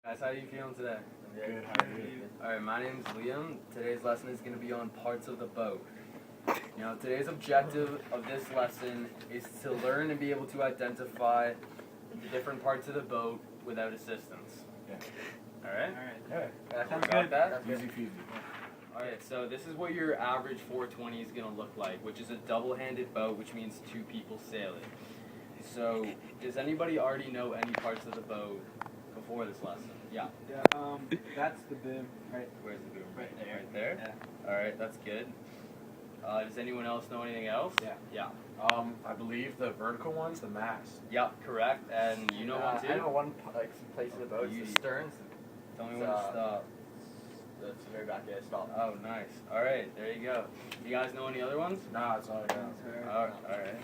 Guys, how are you feeling today? Good, how are you? Alright, my name's Liam. Today's lesson is going to be on parts of the boat. You know, today's objective of this lesson is to learn and be able to identify the different parts of the boat without assistance. Yeah. Alright? Yeah. That Sounds got good. that? Easy peasy. Alright, so this is what your average 420 is going to look like, which is a double-handed boat, which means two people sailing. So, does anybody already know any parts of the boat before this lesson? Yeah. Yeah, that's the boom, right? Where's the boom? Right there. Right there? Yeah. Alright, that's good. Does anyone else know anything else? Yeah. Yeah. I believe the vertical one's the mast. Yep, correct. And you know one too? I know one place in the boat. You- It's the stern. Tell me when to stop. That's the very back. Yeah, stop. Oh, nice. Alright, there you go. You guys know any other ones? Nah, it's all I got. Alright.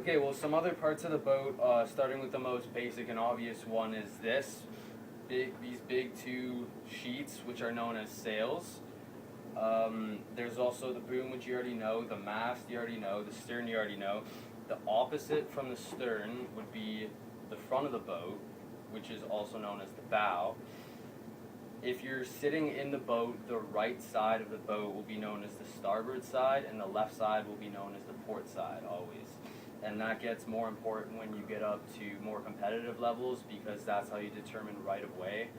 Okay, well, some other parts of the boat, starting with the most basic and obvious one, is these big two sheets, which are known as sails. There's also the boom, which you already know, the mast you already know, the stern you already know. The opposite from the stern would be the front of the boat, which is also known as the bow. If you're sitting in the boat, the right side of the boat will be known as the starboard side, and the left side will be known as the port side, always. And that gets more important when you get up to more competitive levels, because that's how you determine right of way.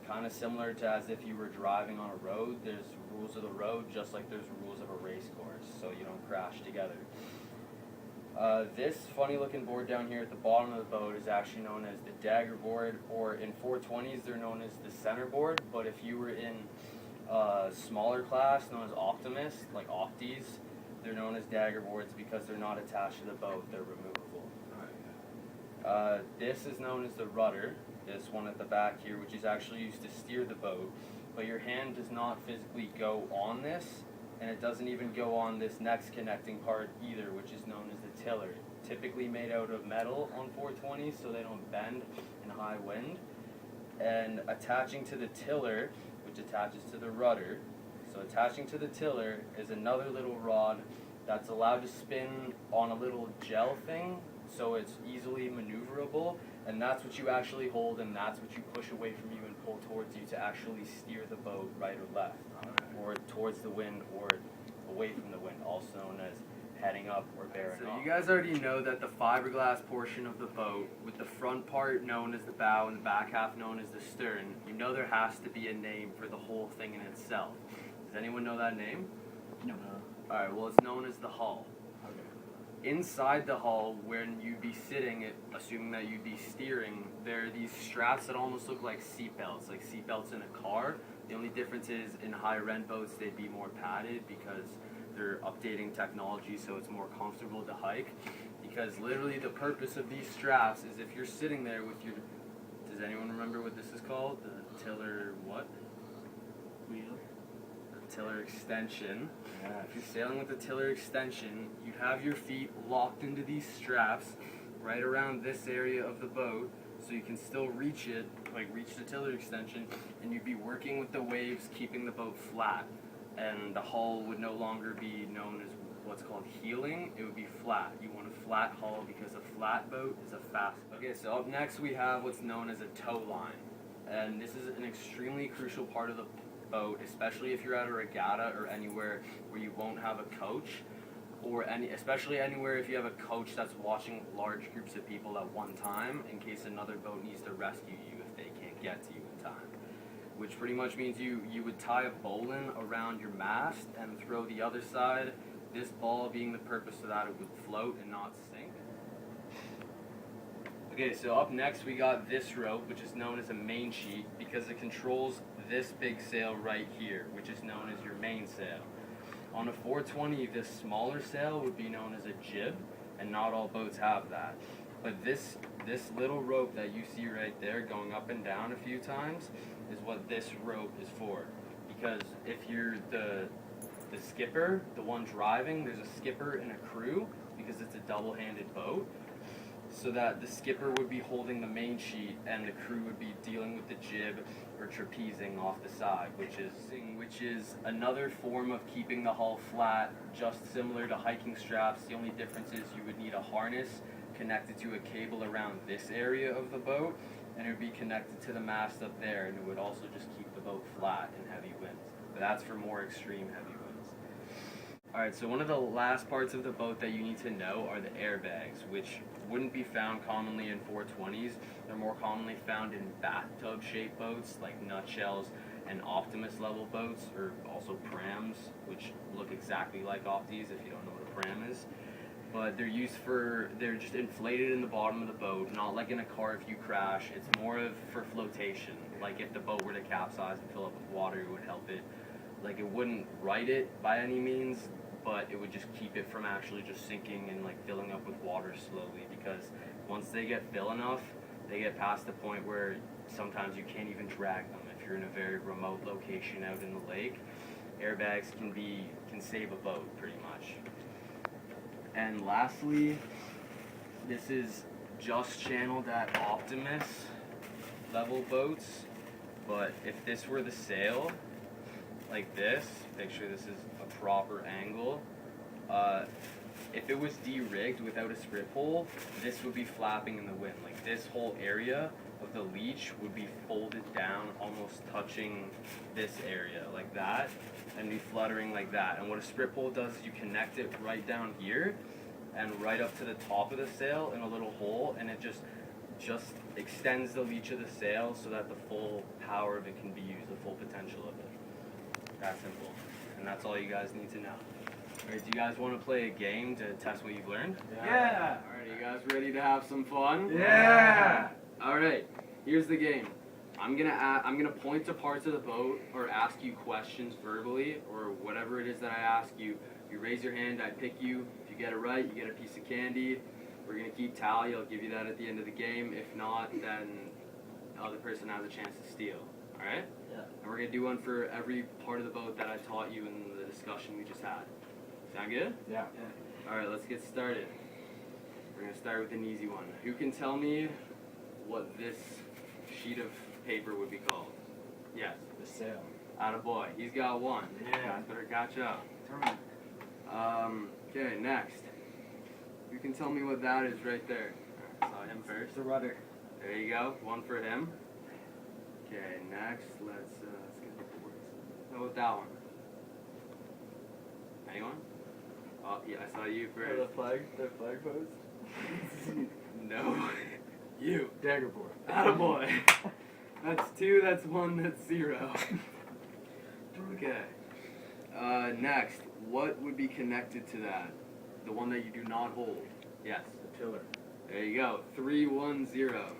Kind of similar to as if you were driving on a road. There's rules of the road just like there's rules of a race course, so you don't crash together. This funny looking board down here at the bottom of the boat is actually known as the dagger board, or in 420s they're known as the center board, but if you were in a smaller class known as Optimus, like Opties, they're known as dagger boards because they're not attached to the boat, they're removable. This is known as the rudder, this one at the back here, which is actually used to steer the boat, but your hand does not physically go on this, and it doesn't even go on this next connecting part either, which is known as the tiller. Typically made out of metal on 420s so they don't bend in high wind. And attaching to the tiller, which attaches to the rudder, so attaching to the tiller is another little rod that's allowed to spin on a little gel thing, so it's easily maneuverable, and that's what you actually hold, and that's what you push away from you and pull towards you to actually steer the boat right or left, or towards the wind or away from the wind, also known as heading up or bearing off. So you guys already know that the fiberglass portion of the boat, with the front part known as the bow and the back half known as the stern, you know there has to be a name for the whole thing in itself. Does anyone know that name? No. Alright, well it's known as the hull. Inside the hull, when you'd be sitting, assuming that you'd be steering, there are these straps that almost look like seatbelts in a car. The only difference is in higher end boats they'd be more padded because they're updating technology so it's more comfortable to hike. Because literally the purpose of these straps is if you're sitting there with your, does anyone remember what this is called? The tiller what? Wheel. The tiller extension. Yeah. If you're sailing with the tiller extension, you'd have your feet locked into these straps right around this area of the boat so you can still reach it, like reach the tiller extension, and you'd be working with the waves, keeping the boat flat. And the hull would no longer be known as what's called heeling, it would be flat. You want a flat hull because a flat boat is a fast boat. Okay, so up next we have what's known as a tow line. And this is an extremely crucial part of the boat, especially if you're at a regatta or anywhere where you won't have a coach, or especially anywhere if you have a coach that's watching large groups of people at one time in case another boat needs to rescue you if they can't get to you in time. Which pretty much means you would tie a bowline around your mast and throw the other side, this ball being the purpose so that it would float and not sink. Okay, so up next we got this rope, which is known as a main sheet because it controls this big sail right here, which is known as your mainsail. On a 420, this smaller sail would be known as a jib, and not all boats have that. But this little rope that you see right there going up and down a few times is what this rope is for. Because if you're the skipper, the one driving, there's a skipper and a crew because it's a double-handed boat. So that the skipper would be holding the main sheet and the crew would be dealing with the jib or trapezing off the side, which is another form of keeping the hull flat, just similar to hiking straps. The only difference is you would need a harness connected to a cable around this area of the boat, and it would be connected to the mast up there, and it would also just keep the boat flat in heavy winds. But that's for more extreme heavy winds. Alright, so one of the last parts of the boat that you need to know are the airbags, which wouldn't be found commonly in 420s. They're more commonly found in bathtub-shaped boats like nutshells and Optimus level boats, or also prams, which look exactly like Opties if you don't know what a pram is. But they're just inflated in the bottom of the boat, not like in a car if you crash. It's more of for flotation. Like if the boat were to capsize and fill up with water, it would help it. Like it wouldn't right it by any means, but it would just keep it from actually just sinking and like filling up with water slowly, because once they get fill enough, they get past the point where sometimes you can't even drag them. If you're in a very remote location out in the lake, airbags can save a boat pretty much. And lastly, this is just channeled at Optimus level boats, but if this were the sail, like this, picture this is a proper angle, if it was de-rigged without a strip hole, this would be flapping in the wind. Like this whole area of the leech would be folded down, almost touching this area like that, and be fluttering like that. And what a strip hole does is you connect it right down here and right up to the top of the sail in a little hole, and it just extends the leech of the sail so that the full power of it can be used, the full potential of it. That simple. And that's all you guys need to know. Alright, do you guys want to play a game to test what you've learned? Yeah. Alright, you guys ready to have some fun? Yeah. Alright, here's the game. I'm gonna point to parts of the boat or ask you questions verbally, or whatever it is that I ask you. You raise your hand, I pick you. If you get it right, you get a piece of candy. We're gonna keep tally. I'll give you that at the end of the game. If not, then the other person has a chance to steal. Alright? Yeah. And we're gonna do one for every part of the boat that I taught you in the discussion we just had. Sound good? Yeah. Alright, let's get started. We're gonna start with an easy one. Who can tell me what this sheet of paper would be called? Yes. The sail. Attaboy. He's got one. Yeah. You guys better catch up. Okay, next. You can tell me what that is right there. Alright, saw him first. The rudder. There you go. One for him. Okay, next, let's get the words. How about that one? Anyone? Oh, yeah, I saw you For first. the flag post? No. You. Daggerboard. Attaboy. That's 2, that's 1, that's 0. Okay. Next, what would be connected to that? The one that you do not hold. Yes. The tiller. There you go. 3, 1, 0.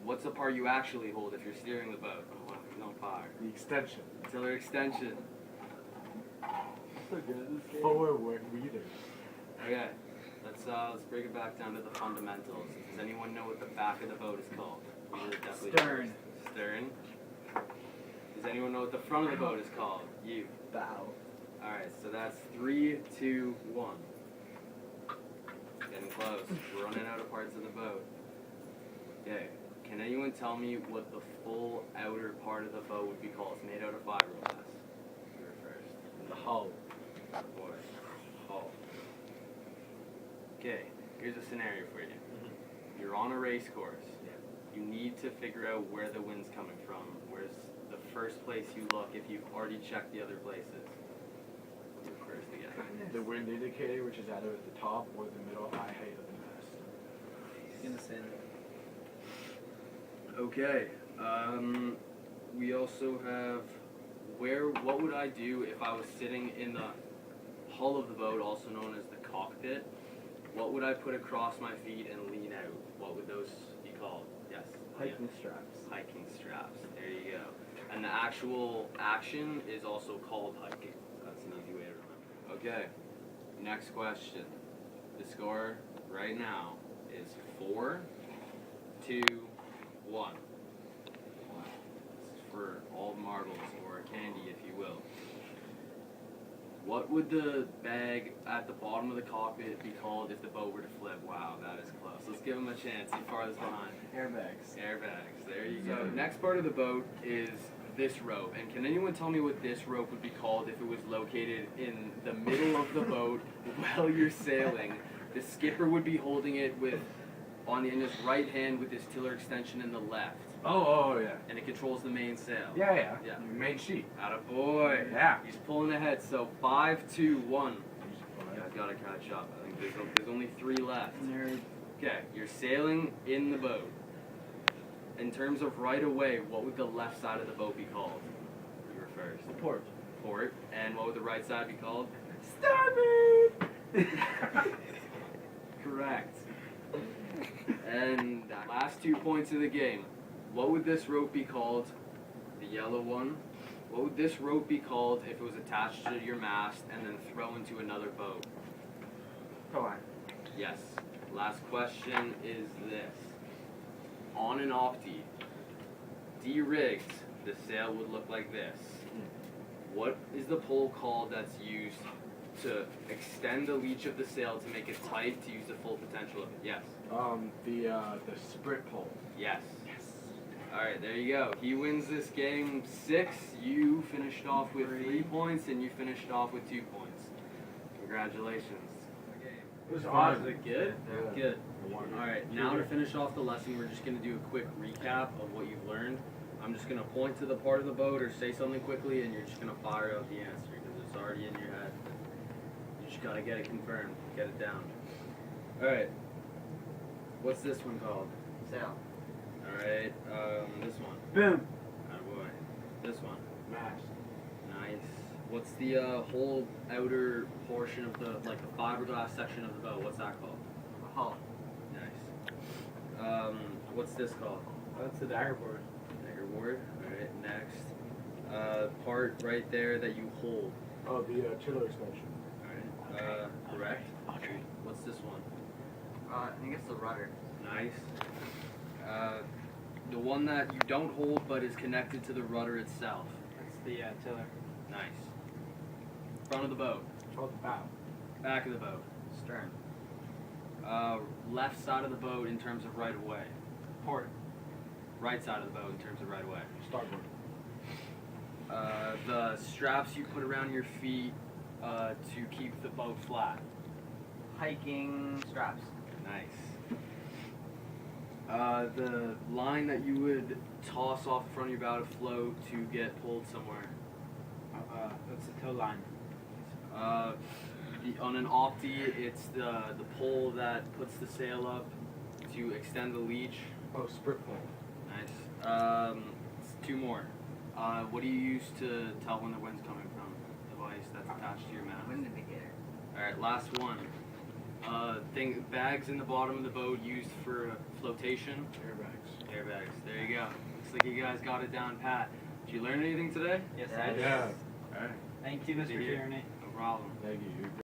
What's the part you actually hold if you're steering the boat? Oh, wow, there's no fire. The extension. Tiller extension. So good at this game. Forward reader. Okay. Let's break it back down to the fundamentals. Does anyone know what the back of the boat is called? You were definitely Stern. first. Stern. Does anyone know what the front of the boat is called? You. Bow. Alright, so that's 3, 2, 1. Getting close. We're running out of parts of the boat. Okay. Can anyone tell me what the full outer part of the boat would be called? It's made out of fiberglass. You were first. The hull. Boy. Hull. Okay, here's a scenario for you. You're on a race course. You need to figure out where the wind's coming from. Where's the first place you look if you've already checked the other places? You're first again. The wind indicator, which is either at the top or the middle high height of the mast. He's gonna say that. Okay. We also have what would I do if I was sitting in the hull of the boat, also known as the cockpit? What would I put across my feet and lean out? What would those be called? Yes. Hiking Yeah. straps. Hiking straps. There you go. And the actual action is also called hiking. That's an easy way to remember. Okay. Next question. The score right now is 4, 2, 1. This is for all marbles, or candy if you will. What would the bag at the bottom of the cockpit be called if the boat were to flip? Wow, that is close. Let's give him a chance. He's farthest behind. Airbags. Airbags. There you go. Next part of the boat is this rope. And can anyone tell me what this rope would be called if it was located in the middle of the boat while you're sailing? The skipper would be holding it with on the engine's right hand with this tiller extension in the left, Oh, yeah. and it controls the main sail. Yeah. Yeah. Main sheet. Attaboy. Yeah. He's pulling ahead, so 5-2-1. You guys gotta catch up. I think there's only 3 left. Nerd. Okay, you're sailing in the boat. In terms of right away, what would the left side of the boat be called? You were first. Port. Port. And what would the right side be called? Starboard! Correct. And last 2 points of the game. What would this rope be called? The yellow one. What would this rope be called if it was attached to your mast and then thrown into another boat? Go on. Yes. Last question is this. On an opti, de-rigged, the sail would look like this. What is the pole called that's used to extend the leach of the sail to make it tight to use the full potential of it? Yes. The sprint pole. Yes. Alright, there you go. He wins this game 6. You finished off with 3 points, and you finished off with 2 points. Congratulations. It was Was fun. it good? Yeah. Good. I won. Alright, now to finish off the lesson, we're just going to do a quick recap of what you've learned. I'm just going to point to the part of the boat or say something quickly, and you're just going to fire out the answer because it's already in your head. You just got to get it confirmed, get it down. Alright, what's this one called? Sail. Alright, this one. Boom. Attaboy. This one. Mast. Nice. What's the whole outer portion of the, like the fiberglass section of the boat? What's that called? A hull. Nice. What's this called? That's the dagger board. Dagger board. Alright, next. Part right there that you hold. Oh, the tiller extension. Alright. Correct. What's this one? I think it's the rudder. Nice. The one that you don't hold but is connected to the rudder itself. That's the tiller. Nice. Front of the boat. Oh, the bow. Back of the boat. Stern. Left side of the boat in terms of right of way. Port. Right side of the boat in terms of right of way. Starboard. The straps you put around your feet to keep the boat flat. Hiking straps. Nice. The line that you would toss off the front of your bow to float to get pulled somewhere. That's the tow line. On an opti, it's the pole that puts the sail up to extend the leach. Oh, sprint pole. Nice. 2 more. What do you use to tell when the wind's coming from? Device that's attached to your mast. Wind indicator. Alright, last one. Bags in the bottom of the boat used for flotation. Airbags. Airbags. There you go. Looks like you guys got it down pat. Did you learn anything today? Yes, Yeah. I did. Yeah. Alright. Thank you, Mr. Here. Tierney. No problem. Thank you.